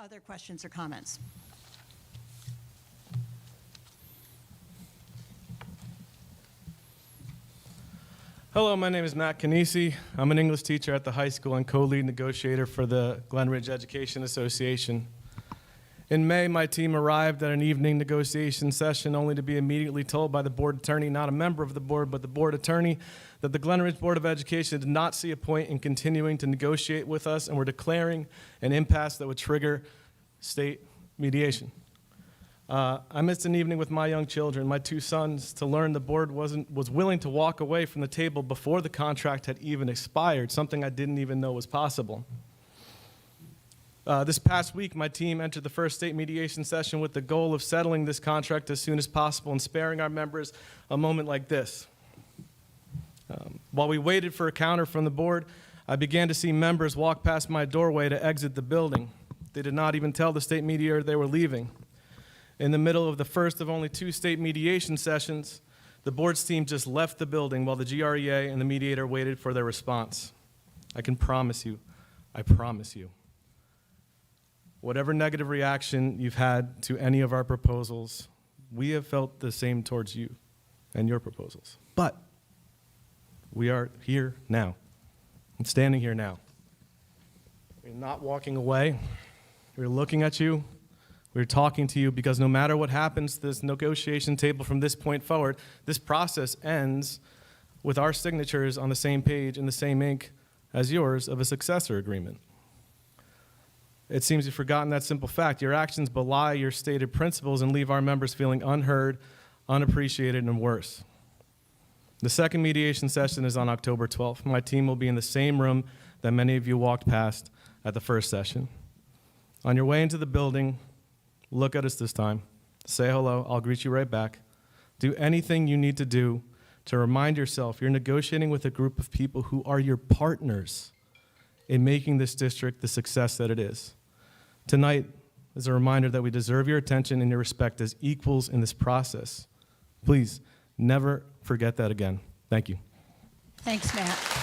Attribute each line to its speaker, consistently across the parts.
Speaker 1: other questions or comments?
Speaker 2: Hello, my name is Matt Cannici. I'm an English teacher at the high school and co-lead negotiator for the Glen Ridge Education Association. In May, my team arrived at an evening negotiation session only to be immediately told by the board attorney, not a member of the board, but the board attorney, that the Glen Ridge Board of Education did not see a point in continuing to negotiate with us and were declaring an impasse that would trigger state mediation. I missed an evening with my young children, my two sons, to learn the board was willing to walk away from the table before the contract had even expired, something I didn't even know was possible. This past week, my team entered the first state mediation session with the goal of settling this contract as soon as possible and sparing our members a moment like this. While we waited for a counter from the board, I began to see members walk past my doorway to exit the building. They did not even tell the state mediator they were leaving. In the middle of the first of only 2 state mediation sessions, the board's team just left the building while the GREA and the mediator waited for their response. I can promise you, I promise you, whatever negative reaction you've had to any of our proposals, we have felt the same towards you and your proposals. But we are here now. I'm standing here now. We're not walking away. We're looking at you. We're talking to you because no matter what happens to this negotiation table from this point forward, this process ends with our signatures on the same page in the same ink as yours of a successor agreement. It seems you've forgotten that simple fact. Your actions belie your stated principles and leave our members feeling unheard, unappreciated, and worse. The second mediation session is on October 12th. My team will be in the same room that many of you walked past at the first session. On your way into the building, look at us this time. Say hello. I'll greet you right back. Do anything you need to do to remind yourself you're negotiating with a group of people who are your partners in making this district the success that it is. Tonight is a reminder that we deserve your attention and your respect as equals in this process. Please, never forget that again. Thank you.
Speaker 1: Thanks, Matt.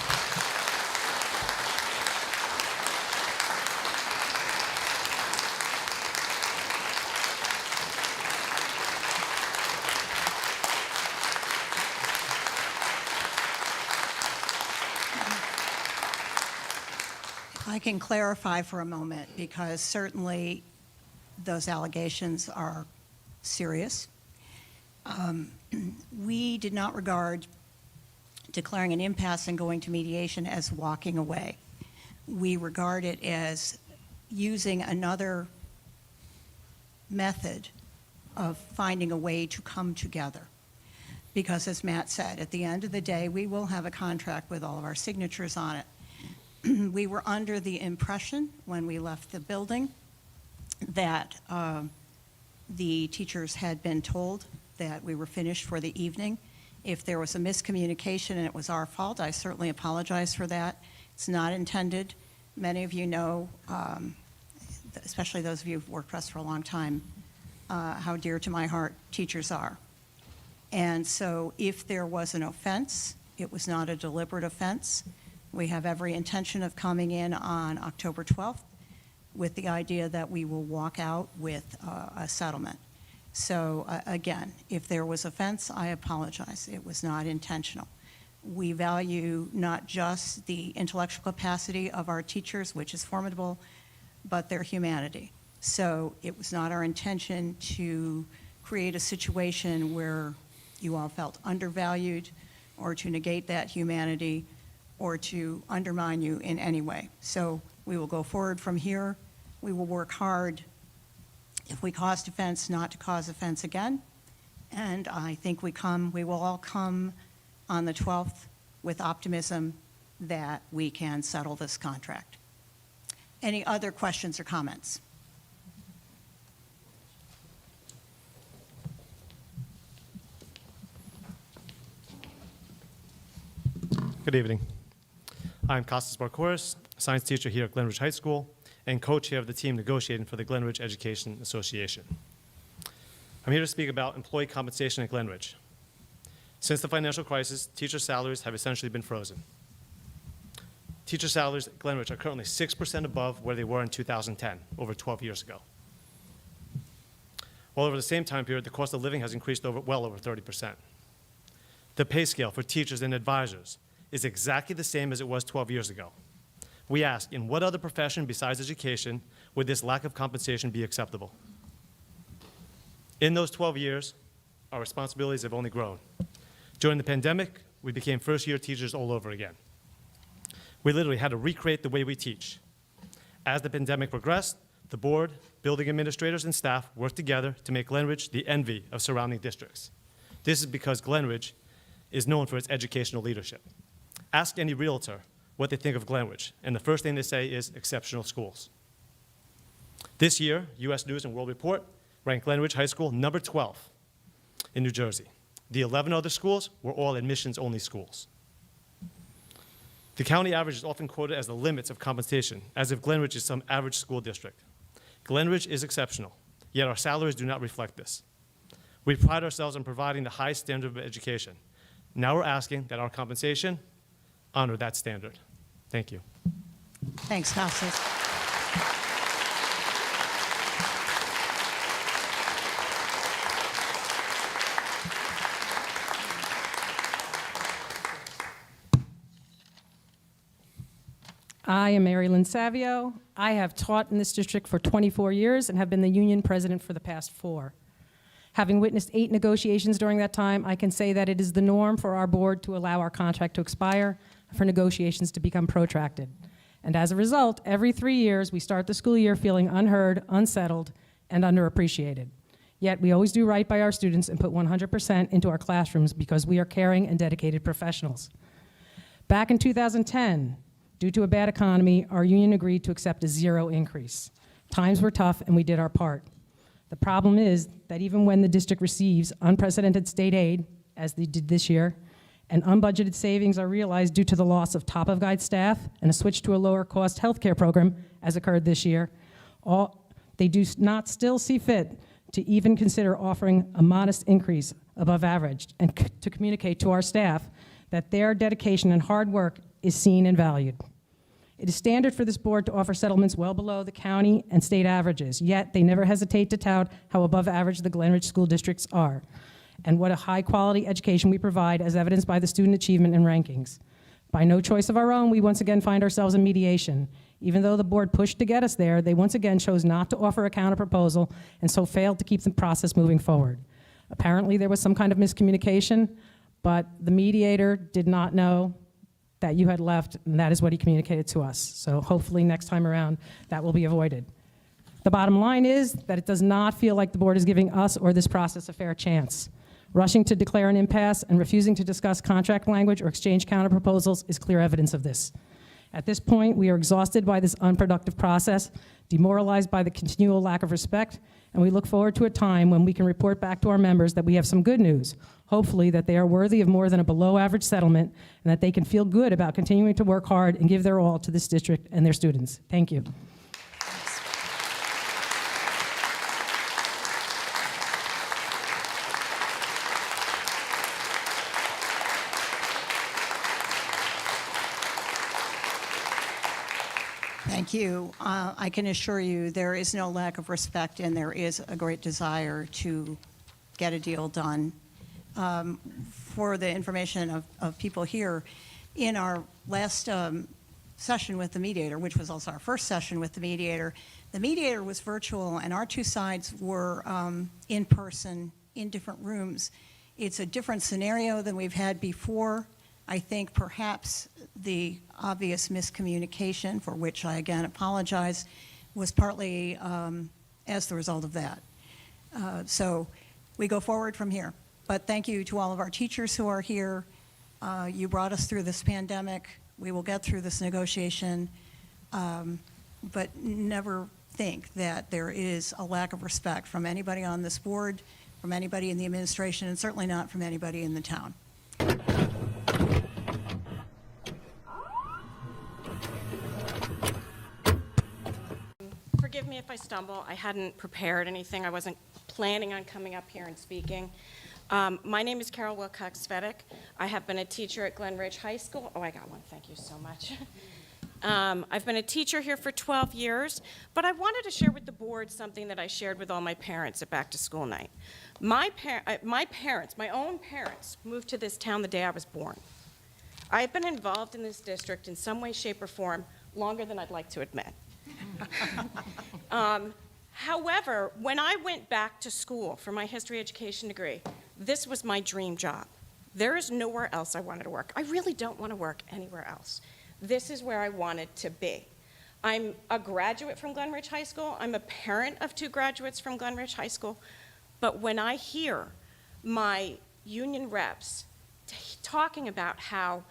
Speaker 1: I can clarify for a moment because certainly those allegations are serious. We did not regard declaring an impasse and going to mediation as walking away. We regard it as using another method of finding a way to come together. Because as Matt said, at the end of the day, we will have a contract with all of our signatures on it. We were under the impression when we left the building that the teachers had been told that we were finished for the evening. If there was a miscommunication and it was our fault, I certainly apologize for that. It's not intended. Many of you know, especially those of you who've worked for us for a long time, how dear to my heart teachers are. And so if there was an offense, it was not a deliberate offense. We have every intention of coming in on October 12th with the idea that we will walk out with a settlement. So again, if there was offense, I apologize. It was not intentional. We value not just the intellectual capacity of our teachers, which is formidable, but their humanity. So it was not our intention to create a situation where you all felt undervalued or to negate that humanity or to undermine you in any way. So we will go forward from here. We will work hard, if we caused offense, not to cause offense again. And I think we will all come on the 12th with optimism that we can settle this contract. Any other questions or comments?
Speaker 3: Good evening. I'm Kostas Barkouras, science teacher here at Glen Ridge High School and co-chair of the team negotiating for the Glen Ridge Education Association. I'm here to speak about employee compensation at Glen Ridge. Since the financial crisis, teacher salaries have essentially been frozen. teacher salaries at Glenridge are currently 6% above where they were in 2010, over 12 years ago. While over the same time period, the cost of living has increased well over 30%. The pay scale for teachers and advisors is exactly the same as it was 12 years ago. We ask, in what other profession besides education would this lack of compensation be acceptable? In those 12 years, our responsibilities have only grown. During the pandemic, we became first-year teachers all over again. We literally had to recreate the way we teach. As the pandemic progressed, the board, building administrators, and staff worked together to make Glenridge the envy of surrounding districts. This is because Glenridge is known for its educational leadership. Ask any realtor what they think of Glenridge, and the first thing they say is exceptional schools. This year, U.S. News and World Report ranked Glenridge High School number 12 in New Jersey. The 11 other schools were all admissions-only schools. The county average is often quoted as the limits of compensation, as if Glenridge is some average school district. Glenridge is exceptional, yet our salaries do not reflect this. We pride ourselves on providing the highest standard of education. Now we're asking that our compensation honor that standard. Thank you.
Speaker 1: Thanks, Kostas.
Speaker 4: I am MaryLynn Savio. I have taught in this district for 24 years and have been the union president for the past 4. Having witnessed 8 negotiations during that time, I can say that it is the norm for our board to allow our contract to expire, for negotiations to become protracted. And as a result, every 3 years, we start the school year feeling unheard, unsettled, and underappreciated. Yet we always do right by our students and put 100% into our classrooms because we are caring and dedicated professionals. Back in 2010, due to a bad economy, our union agreed to accept a 0 increase. Times were tough, and we did our part. The problem is that even when the district receives unprecedented state aid, as they did this year, and unbudgeted savings are realized due to the loss of top-of-guide staff and a switch to a lower-cost healthcare program, as occurred this year, they do not still see fit to even consider offering a modest increase above average and to communicate to our staff that their dedication and hard work is seen and valued. It is standard for this board to offer settlements well below the county and state averages, yet they never hesitate to tout how above average the Glenridge school districts are, and what a high-quality education we provide as evidenced by the student achievement and rankings. By no choice of our own, we once again find ourselves in mediation. Even though the board pushed to get us there, they once again chose not to offer a counterproposal and so failed to keep the process moving forward. Apparently, there was some kind of miscommunication, but the mediator did not know that you had left, and that is what he communicated to us. So hopefully next time around, that will be avoided. The bottom line is that it does not feel like the board is giving us or this process a fair chance. Rushing to declare an impasse and refusing to discuss contract language or exchange counterproposals is clear evidence of this. At this point, we are exhausted by this unproductive process, demoralized by the continual lack of respect, and we look forward to a time when we can report back to our members that we have some good news, hopefully that they are worthy of more than a below-average settlement and that they can feel good about continuing to work hard and give their all to this district and their students. Thank you.
Speaker 1: Thank you. I can assure you there is no lack of respect, and there is a great desire to get a deal done. For the information of people here, in our last session with the mediator, which was also our first session with the mediator was virtual, and our 2 sides were in person in different rooms. It's a different scenario than we've had before. I think perhaps the obvious miscommunication, for which I again apologize, was partly as the result of that. So we go forward from here. But thank you to all of our teachers who are here. You brought us through this pandemic. We will get through this negotiation, but never think that there is a lack of respect from anybody on this board, from anybody in the administration, and certainly not from anybody in the town.
Speaker 5: Forgive me if I stumble. I hadn't prepared anything. I wasn't planning on coming up here and speaking. My name is Carol Wilcox Svetik. I have been a teacher at Glenridge High School. Oh, I got one. Thank you so much. I've been a teacher here for 12 years, but I wanted to share with the board something that I shared with all my parents at back to school night. My own parents, moved to this town the day I was born. I have been involved in this district in some way, shape, or form longer than I'd like to admit. However, when I went back to school for my history education degree, this was my dream job. There is nowhere else I wanted to work. I really don't want to work anywhere else. This is where I wanted to be. I'm a graduate from Glen Ridge High School. I'm a parent of 2 graduates from Glen Ridge High School. But when I hear my union reps talking about how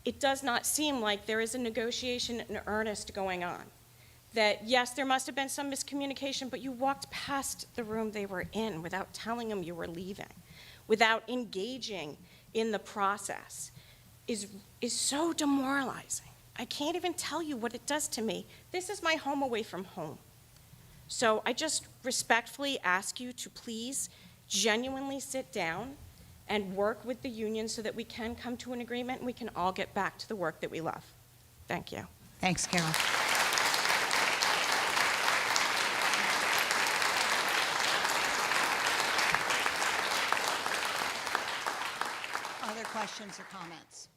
Speaker 5: it does not seem like there is a negotiation in earnest going on, that yes, there must have been some miscommunication, but you walked past the room they were in without telling them you were leaving, without engaging in the process, is so demoralizing. I can't even tell you what it does to me. This is my home away from home. So I just respectfully ask you to please genuinely sit down and work with the union so that we can come to an agreement and we can all get back to the work that we love. Thank you.
Speaker 1: Thanks, Carol. Other questions or comments?